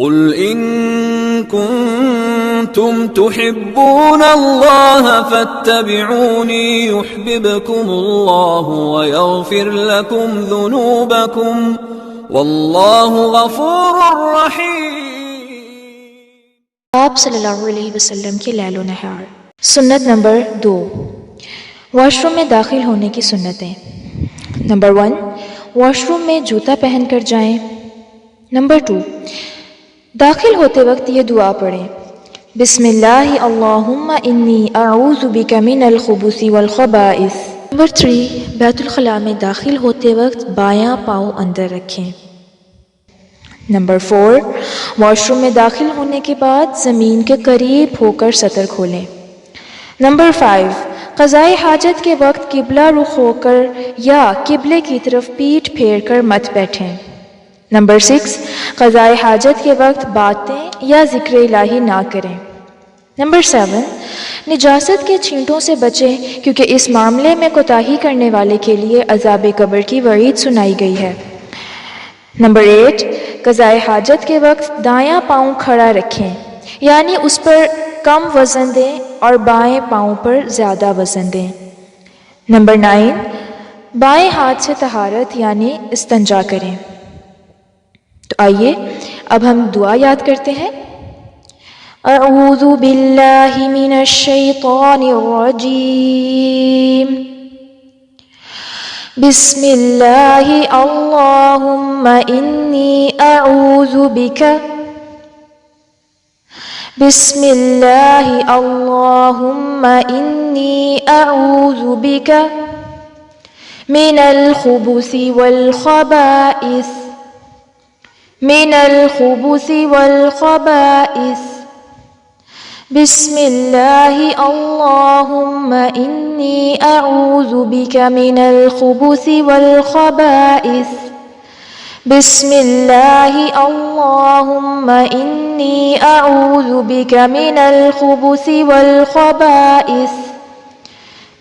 कुल इन कुंतुम तुहिब्बूनल्लाह फत्तबिऊनी युह्बिबकुमुल्लाहु व यग़फिर लकुम ज़ुनूबकुम वल्लाहु गफूरुर रहीम। आप सल्लल्लाहु अलैहि वसल्लम के लैलो नहार। सुन्नत नंबर 2, वॉशरूम में दाखिल होने की सुन्नतें। नंबर 1, वॉशरूम में जूता पहनकर जाएं। नंबर 2, दाखिल होते वक्त ये दुआ पढ़ें, बिस्मिल्लाहि अल्लाहुम्मा इन्नी अऊज़ु बिका मिनल खुबुसी वल खबाइस। नंबर 3, बैतुल खला में दाखिल होते वक्त बायां पाँव अंदर रखें। नंबर 4, वॉशरूम में दाखिल होने के बाद ज़मीन के करीब होकर सतर खोलें। नंबर 5, क़ज़ाए हाजत के वक्त किबला रुख होकर या किबले की तरफ पीठ फेर कर मत बैठें। नंबर 6, क़ज़ाए हाजत के वक्त बातें या ज़िक्र इलाही ना करें। नंबर 7, निजासत के छींटों से बचें क्योंकि इस मामले में कोताही करने वाले के लिए अज़ाब कब्र की वईद सुनाई गई है। नंबर 8, क़ज़ाए हाजत के वक्त दायां पाँव खड़ा रखें, यानी उस पर कम वज़न दें और बाएं पाँव पर ज़्यादा वज़न दें। नंबर 9, बाएं हाथ से तहारत यानी इस्तंजा करें। तो आइए अब हम दुआ याद करते हैं। अऊज़ु बिल्लाहि मिनश शैतानिर रजीम, बिस्मिल्लाहि अल्लाहुम्मा इन्नी अऊज़ु बिका, बिस्मिल्लाहि अल्लाहुम्मा इन्नी अऊज़ु बिका मिनल खुबुसी वल खबाइस, मिनल खुबुसी वल खबाइस, बिस्मिल्लाहि अल्लाहुम्मा इन्नी अऊज़ु बिका मिनल खुबुसी वल खबाइस, बिस्मिल्लाहि अल्लाहुम्मा इन्नी अऊज़ु बिका मिनल खुबुसी वल खबाइस,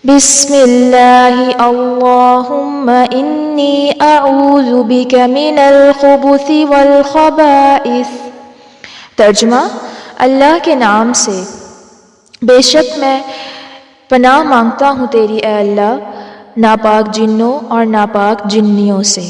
बिस्मिल्लाहि अल्लाहुम्मा इन्नी अऊज़ु बिका मिनल खुबुसी वल खबाइस। तर्जुमा, अल्लाह के नाम से बेशक मैं पनाह मांगता हूँ तेरी ए अल्लाह नापाक जिन्नों और नापाक जिन्नियों से।